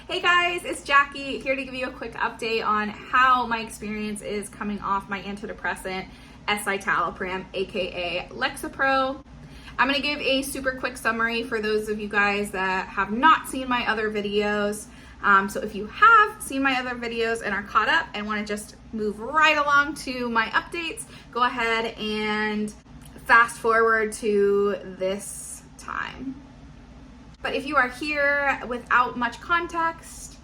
Hey guys, it's Jackie here to give you a quick update on how my experience is coming off my antidepressant, escitalopram, aka Lexapro. I'm gonna give a super quick summary for those of you guys that have not seen my other videos. So if you have seen my other videos and are caught up and wanna just move right along to my updates, go ahead and fast forward to this time. But if you are here without much context,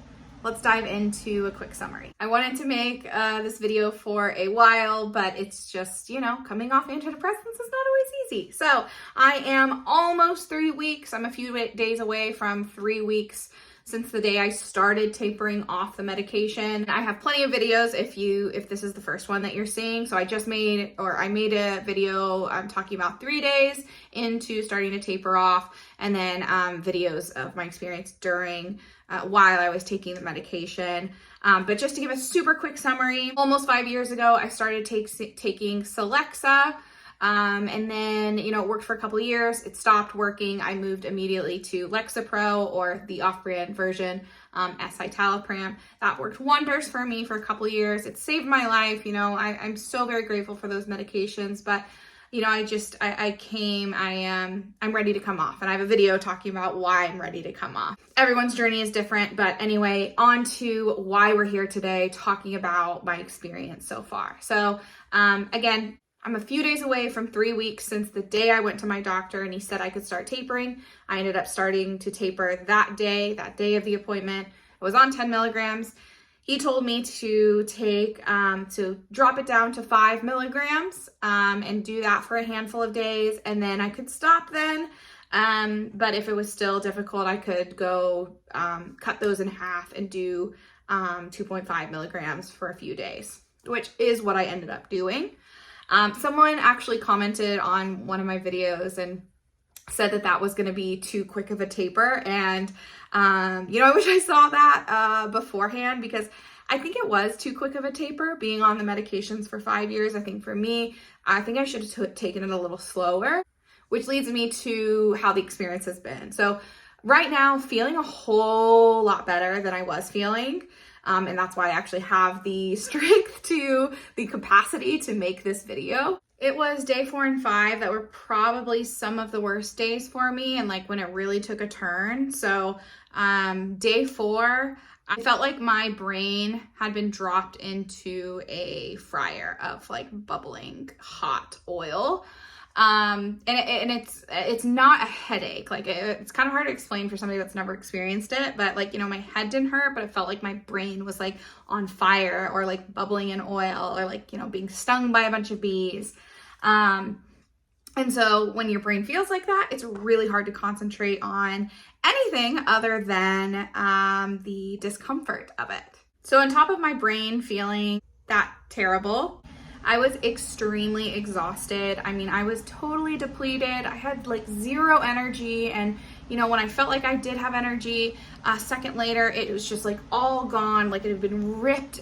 let's dive into a quick summary. I wanted to make this video for a while, but it's just, coming off antidepressants is not always easy. So I am almost 3 weeks. I'm a few days away from 3 weeks since the day I started tapering off the medication. I have plenty of videos if this is the first one that you're seeing. So I made a video talking about 3 days into starting to taper off, and then videos of my experience during while I was taking the medication. But just to give a super quick summary, almost 5 years ago, I started taking Celexa. And then, it worked for a couple of years. It stopped working. I moved immediately to Lexapro, or the off-brand version, escitalopram. That worked wonders for me for a couple of years. It saved my life. I'm so very grateful for those medications, but I'm ready to come off, and I have a video talking about why I'm ready to come off. Everyone's journey is different, but anyway, on to why we're here today, talking about my experience so far. So, again, I'm a few days away from 3 weeks since the day I went to my doctor and he said I could start tapering. I ended up starting to taper that day of the appointment. I was on 10 milligrams. He told me to drop it down to 5 milligrams and do that for a handful of days, and then I could stop then. But if it was still difficult, I could go cut those in half and do 2.5 milligrams for a few days, which is what I ended up doing. Someone actually commented on one of my videos and said that was going to be too quick of a taper. And, I wish I saw that beforehand, because I think it was too quick of a taper being on the medications for 5 years. I think for me, I think I should have taken it a little slower, which leads me to how the experience has been. So right now, feeling a whole lot better than I was feeling. And that's why I actually have the strength the capacity to make this video. It was day 4 and 5 that were probably some of the worst days for me, and when it really took a turn. So day 4, I felt like my brain had been dropped into a fryer of bubbling hot oil. And it's not a headache. It's kind of hard to explain for somebody that's never experienced it, but my head didn't hurt, but it felt like my brain was on fire, or bubbling in oil, or being stung by a bunch of bees. And so when your brain feels like that, it's really hard to concentrate on anything other than the discomfort of it. So on top of my brain feeling that terrible, I was extremely exhausted. I was totally depleted. I had zero energy. And, when I felt like I did have energy, a second later, it was just all gone. It had been ripped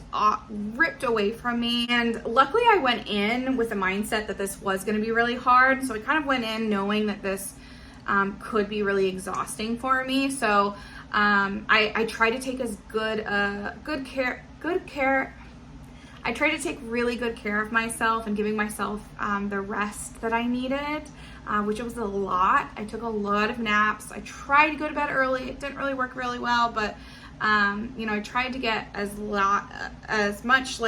away from me. And luckily I went in with the mindset that this was going to be really hard. So I kind of went in knowing that this could be really exhausting for me. So I tried to take as I tried to take really good care of myself and giving myself the rest that I needed, which was a lot. I took a lot of naps. I tried to go to bed early. It didn't really work really well, but I tried to get as much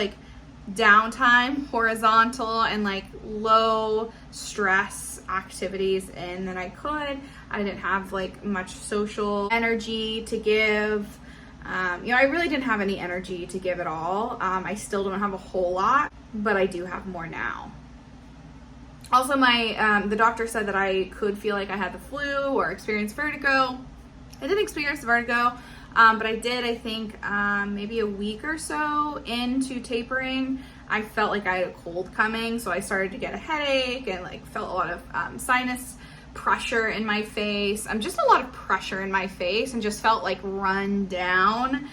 downtime, horizontal, and low stress activities in that I could. I didn't have much social energy to give. I really didn't have any energy to give at all. I still don't have a whole lot, but I do have more now. Also, the doctor said that I could feel like I had the flu or experience vertigo. I didn't experience vertigo, but I did, I think, maybe a week or so into tapering. I felt like I had a cold coming, so I started to get a headache and felt a lot of sinus pressure in my face. Just a lot of pressure in my face, and just felt run down.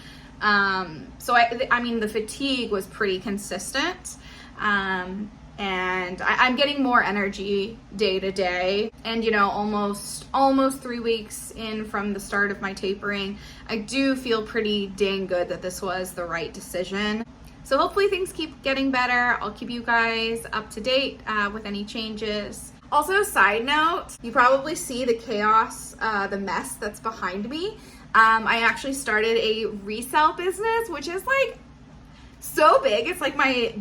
So the fatigue was pretty consistent. and I'm getting more energy day to day. And you know, almost 3 weeks in from the start of my tapering, I do feel pretty dang good that this was the right decision. So hopefully things keep getting better. I'll keep you guys up to date with any changes. Also, side note, you probably see the chaos, the mess that's behind me. I actually started a resale business, which is like so big. It's like my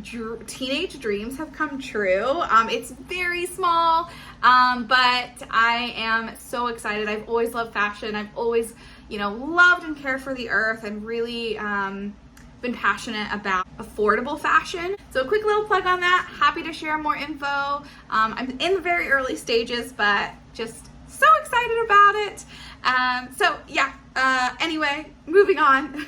teenage dreams have come true. It's very small, but I am so excited. I've always loved fashion. I've always, you know, loved and cared for the earth, and really been passionate about affordable fashion. So a quick little plug on that. Happy to share more info. I'm in the very early stages, but just so excited about it. So yeah, anyway, moving on.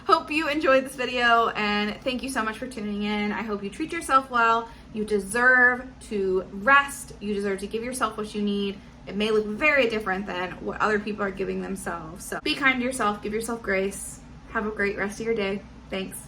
Hope you enjoyed this video, and thank you so much for tuning in. I hope you treat yourself well. You deserve to rest. You deserve to give yourself what you need. It may look very different than what other people are giving themselves. So be kind to yourself, give yourself grace. Have a great rest of your day. Thanks.